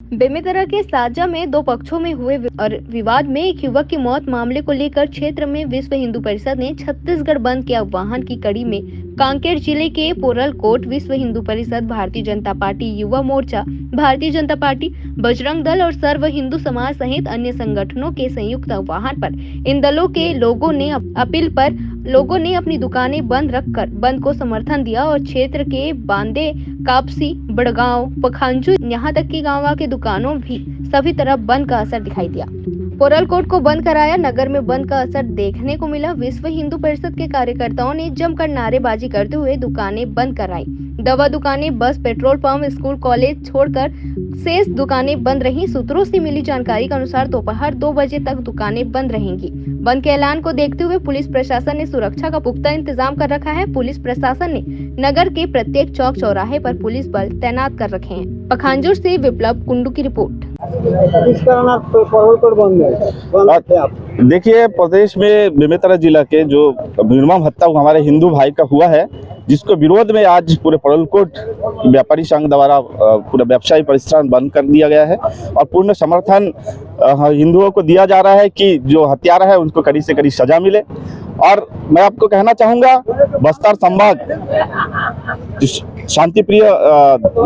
बेमेतरा के साजा में दो पक्षों में हुए विवाद में एक युवक की मौत मामले को लेकर क्षेत्र में विश्व हिंदू परिषद ने छत्तीसगढ़ बंद के आह्वान की कड़ी में कांकेर जिले के पोरलकोट विश्व हिंदू परिषद, भारतीय जनता पार्टी, युवा मोर्चा, भारतीय जनता पार्टी, बजरंग दल और सर्व हिंदू समाज सहित अन्य संगठनों के संयुक्त आह्वान पर इन दलों के लोगों ने अपील पर लोगों ने अपनी दुकानें बंद रखकर बंद को समर्थन दिया और क्षेत्र के बांदे, कापसी, बड़गांव, पखांजू यहाँ तक कि गांव के दुकानों भी सभी तरफ बंद का असर दिखाई दिया। पोरलकोट को बंद कराया, नगर में बंद का असर देखने को मिला। विश्व हिंदू परिषद के कार्यकर्ताओं ने जमकर नारेबाजी करते हुए दुकानें बंद कराई। दवा दुकानें, बस, पेट्रोल पंप, स्कूल, कॉलेज छोड़कर शेष दुकानें बंद रहीं। सूत्रों से मिली जानकारी के अनुसार दोपहर 2 बजे तक दुकानें बंद रहेंगी। बंद के ऐलान को देखते हुए पुलिस प्रशासन ने सुरक्षा का पुख्ता इंतजाम कर रखा है। पुलिस प्रशासन ने नगर के प्रत्येक चौक चौराहे पर पुलिस बल तैनात कर रखे हैं। पखांजूर से विप्लव कुंडू की रिपोर्ट। इस कारण आप पोरलकोट बंद है। देखिए, प्रदेश में बेमेतरा जिला के जो निर्मम हत्या हमारे हिंदू भाई का हुआ है, जिसको विरोध में आज पूरे पोरलकोट व्यापारी संघ द्वारा पूरा व्यवसायी प्रतिष्ठान बंद कर दिया गया है और पूर्ण समर्थन हिंदुओं को दिया जा रहा है कि जो हत्यारा है उनको कड़ी से कड़ी सजा मिले। और मैं आपको कहना चाहूँगा, बस्तर संभाग शांति प्रिय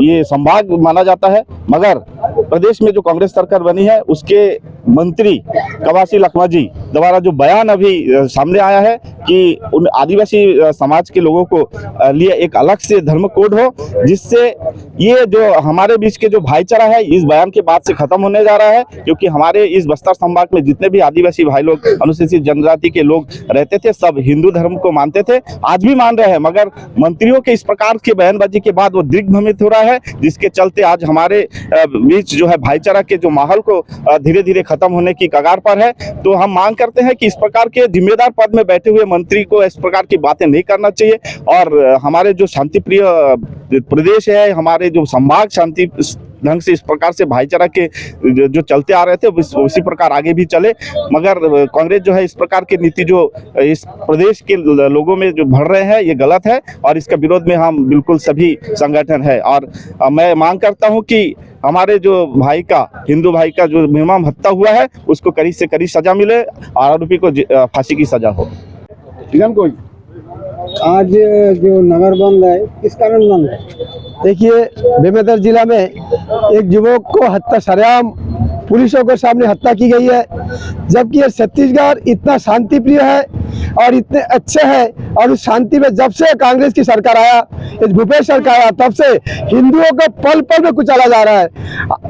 ये संभाग माना जाता है, मगर प्रदेश में जो कांग्रेस सरकार बनी है उसके मंत्री कवासी लखमा जी द्वारा जो बयान अभी सामने आया है कि उन आदिवासी समाज के लोगों को लिए एक अलग से धर्म कोड हो, जिससे ये जो हमारे बीच के जो भाईचारा है इस बयान के बाद से खत्म होने जा रहा है। क्योंकि हमारे इस बस्तर संभाग में जितने भी आदिवासी भाई लोग, अनुसूचित जनजाति के लोग रहते थे, सब हिंदू धर्म को मानते थे, आज भी मान रहे हैं, मगर मंत्रियों के इस प्रकार के बयानबाजी के बाद वो दिग्भ्रमित हो रहा है, जिसके चलते आज हमारे बीच जो है भाईचारा के जो माहौल को धीरे धीरे खत्म होने की कगार पर है। तो हम मांग करते हैं कि इस प्रकार के जिम्मेदार पद में बैठे हुए मंत्री को इस प्रकार की बातें नहीं करना चाहिए और हमारे जो शांति प्रिय प्रदेश है, हमारे जो संभाग शांति ढंग से इस प्रकार से भाईचारा के जो चलते आ रहे थे उसी प्रकार आगे भी चले। मगर कांग्रेस जो है इस प्रकार की नीति जो इस प्रदेश के लोगों में जो भर रहे हैं ये गलत है और इसका विरोध में हम बिल्कुल सभी संगठन है। और मैं मांग करता हूं कि हमारे जो भाई का, हिंदू भाई का जो निर्मम हत्या हुआ है उसको कड़ी से कड़ी सजा मिले और आरोपी को फांसी की सजा हो। कोई आज जो नगर बंद है, किस कारण बंद है? देखिए, बेमेतरा जिला में एक युवक को हत्या सरेआम पुलिसों के सामने हत्या की गई है, जबकि ये छत्तीसगढ़ इतना शांति प्रिय है और इतने अच्छे हैं और उस शांति में जब से कांग्रेस की सरकार आया, इस भूपेश सरकार आया, तब से हिंदुओं को पल पल में कुचला जा रहा है।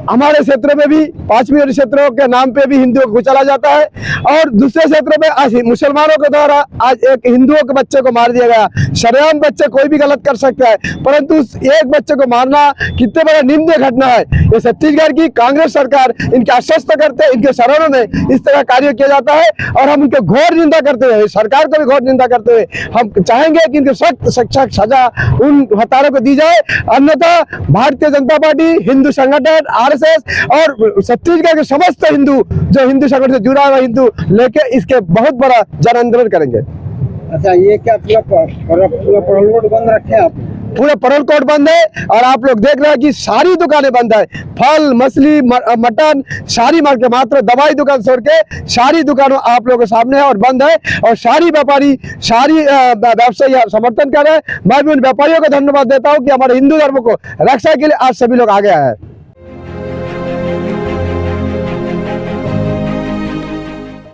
हमारे क्षेत्र में भी 5वीं क्षेत्रों के नाम पे भी हिंदुओं को कुचला जाता है और दूसरे क्षेत्रों में आज मुसलमानों के द्वारा आज एक हिंदुओं के बच्चे को मार दिया गया। सरेआम बच्चे कोई भी गलत कर सकता है, परंतु उस एक बच्चे को मारना कितने बड़ा निंदनीय घटना है। ये छत्तीसगढ़ की कांग्रेस सरकार इनके आश्वस्त करते, इनके शरणों में इस तरह कार्य किया जाता है और हम उनके घोर निंदा करते हुए, सरकार को भी घोर निंदा करते हुए हम चाहेंगे कि इनके सख्त शिक्षा सजा उन हत्यारों को दी जाए। अन्यथा भारतीय जनता पार्टी, हिंदू संगठन, आरएसएस और छत्तीसगढ़ के समस्त हिंदू जो हिंदू संगठन से जुड़ा हुआ हिंदू लेके इसके बहुत बड़ा जन आंदोलन करेंगे। अच्छा, ये क्या पूरा पोरलकोट बंद रखे आप? पूरा पोरलकोट बंद है और आप लोग देख रहे हैं कि सारी दुकानें बंद है। फल, मछली, मटन, सारी मार्केट, मात्र दवाई दुकान छोड़ के सारी दुकानों आप लोगों के सामने है और बंद है और सारी व्यापारी, सारी व्यवसायी समर्थन कर रहे हैं। मैं भी उन व्यापारियों को धन्यवाद देता हूँ कि हमारे हिंदू धर्म को रक्षा के लिए आज सभी लोग आगे आए हैं।